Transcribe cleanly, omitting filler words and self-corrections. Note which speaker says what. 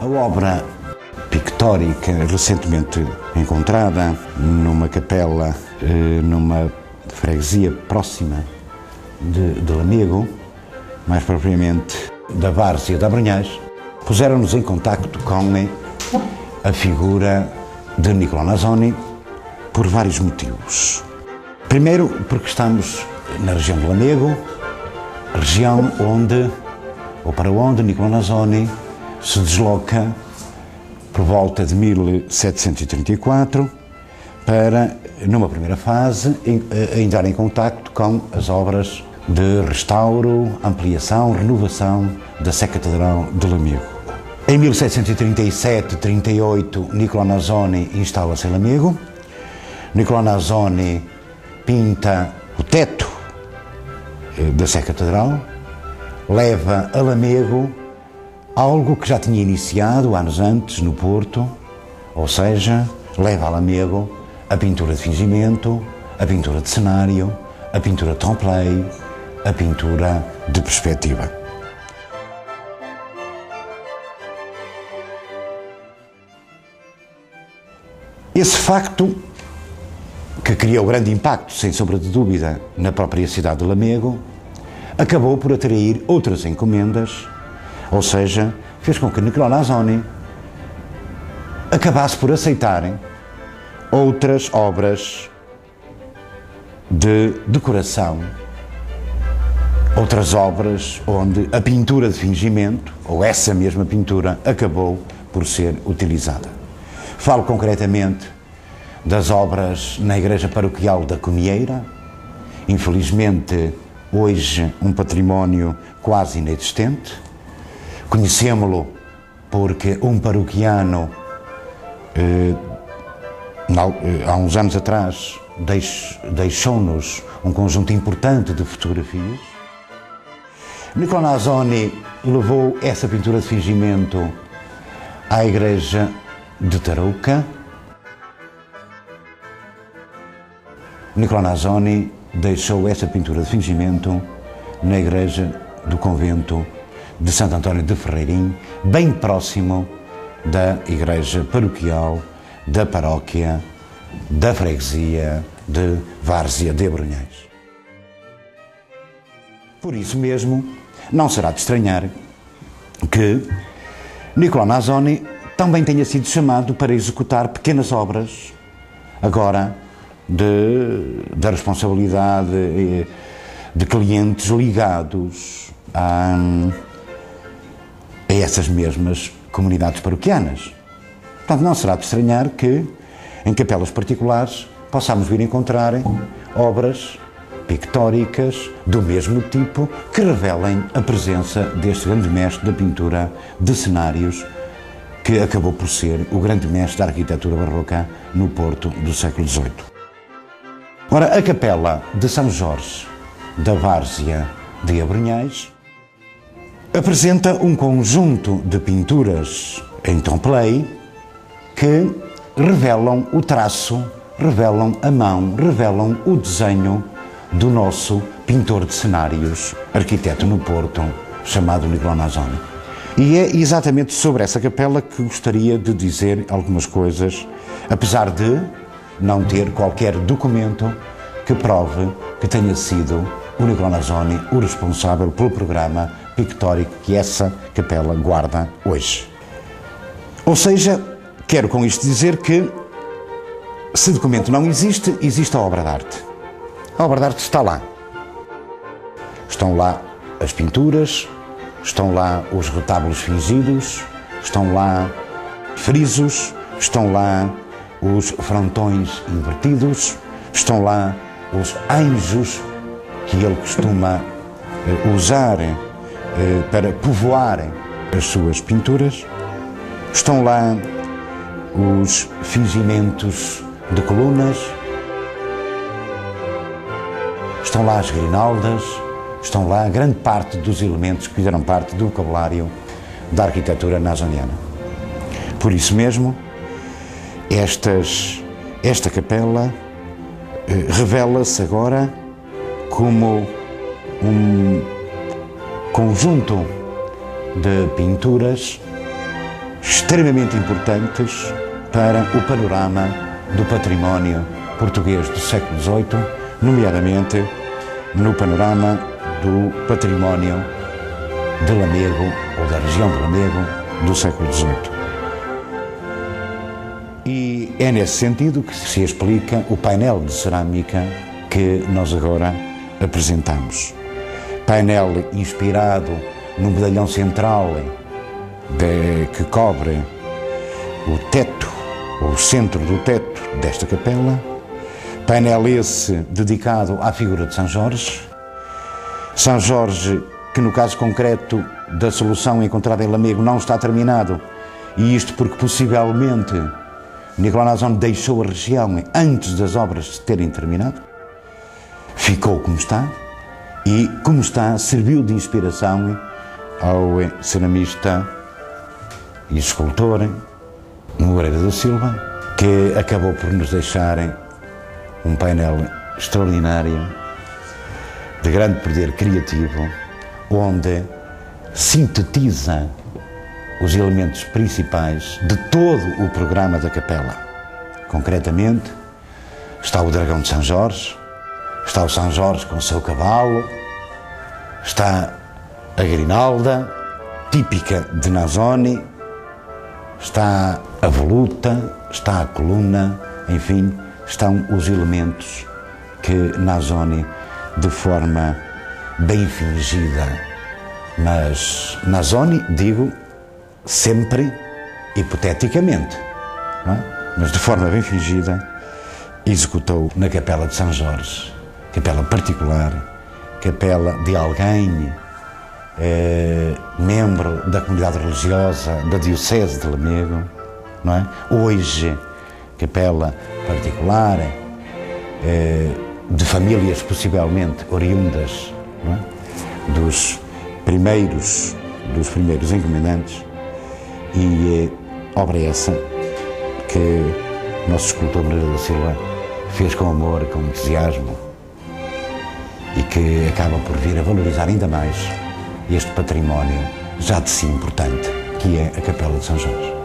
Speaker 1: A obra pictórica recentemente encontrada numa capela, numa freguesia próxima de Lamego, mais propriamente da Várzea de Abranhais, puseram-nos em contacto com a figura de Nicolau Nasoni por vários motivos. Primeiro, porque estamos na região de Lamego, região para onde Nicolau Nasoni se desloca por volta de 1734 para, numa primeira fase, entrar em contacto com as obras de restauro, ampliação, renovação da Sé Catedral de Lamego. Em 1737-38, Nicolau Nasoni instala-se em Lamego. Nicolau Nasoni pinta o teto da Sé Catedral, leva a Lamego algo que já tinha iniciado anos antes no Porto, ou seja, leva a Lamego a pintura de fingimento, a pintura de cenário, a pintura de trompe-l'œil, a pintura de perspectiva. Esse facto, que criou grande impacto, sem sombra de dúvida, na própria cidade de Lamego, acabou por atrair outras encomendas, ou seja, fez com que Nicolau Nasoni acabasse por aceitarem outras obras de decoração, outras obras onde a pintura de fingimento, ou essa mesma pintura, acabou por ser utilizada. Falo concretamente das obras na Igreja Paroquial da Comieira, infelizmente hoje um património quase inexistente. Conhecemos-lo porque um paroquiano, há uns anos atrás, deixou-nos um conjunto importante de fotografias. Nicolau Nasoni levou essa pintura de fingimento à Igreja de Tarouca. Nicolau Nasoni deixou essa pintura de fingimento na Igreja do Convento de Santo António de Ferreirim, bem próximo da Igreja Paroquial da Paróquia da Freguesia de Várzea de Abranhais. Por isso mesmo, não será de estranhar que Nicolau Nasoni também tenha sido chamado para executar pequenas obras, agora da responsabilidade de clientes ligados a essas mesmas comunidades paroquianas. Portanto, não será de estranhar que, em capelas particulares, possamos vir encontrar obras pictóricas do mesmo tipo que revelem a presença deste grande mestre da pintura de cenários, que acabou por ser o grande mestre da arquitetura barroca no Porto do século XVIII. Ora, a capela de São Jorge da Várzea de Abranhais apresenta um conjunto de pinturas em trompe-l'œil que revelam o traço, revelam a mão, revelam o desenho do nosso pintor de cenários, arquiteto no Porto, chamado Nicolau Nasoni. E é exatamente sobre essa capela que gostaria de dizer algumas coisas, apesar de não ter qualquer documento que prove que tenha sido o Nicolau Nasoni o responsável pelo programa pictórico que essa capela guarda hoje. Ou seja, quero com isto dizer que, se documento não existe, existe a obra de arte. A obra de arte está lá. Estão lá as pinturas, estão lá os retábulos fingidos, estão lá frisos, estão lá os frontões invertidos, estão lá os anjos que ele costuma usar para povoar as suas pinturas, estão lá os fingimentos de colunas, estão lá as grinaldas, estão lá grande parte dos elementos que fizeram parte do vocabulário da arquitetura nasoniana. Por isso mesmo, esta capela revela-se agora como um conjunto de pinturas extremamente importantes para o panorama do património português do século XVIII, nomeadamente no panorama do património de Lamego, ou da região de Lamego, do século XVIII. E é nesse sentido que se explica o painel de cerâmica que nós agora apresentamos. Painel inspirado no medalhão central que cobre o teto, o centro do teto desta capela. Painel esse dedicado à figura de São Jorge. São Jorge, que no caso concreto da solução encontrada em Lamego não está terminado, e isto porque possivelmente Nicolau Nasoni deixou a região antes das obras terem terminado. Ficou como está, e como está serviu de inspiração ao ceramista e escultor Moreira da Silva, que acabou por nos deixar um painel extraordinário, de grande poder criativo, onde sintetiza os elementos principais de todo o programa da capela. Concretamente, está o dragão de São Jorge, está o São Jorge com o seu cavalo, está a grinalda, típica de Nasoni, está a voluta, está a coluna, enfim, estão os elementos que Nasoni, de forma bem fingida, mas Nasoni, digo, sempre hipoteticamente, não é? Mas de forma bem fingida, executou na capela de São Jorge, capela particular, capela de alguém membro da comunidade religiosa da Diocese de Lamego, não é? Hoje, capela particular, de famílias possivelmente oriundas, não é? dos primeiros encomendantes, e obra essa que o nosso escultor Moreira da Silva fez com amor, com entusiasmo, e que acaba por vir a valorizar ainda mais este património já de si importante, que é a Capela de São Jorge.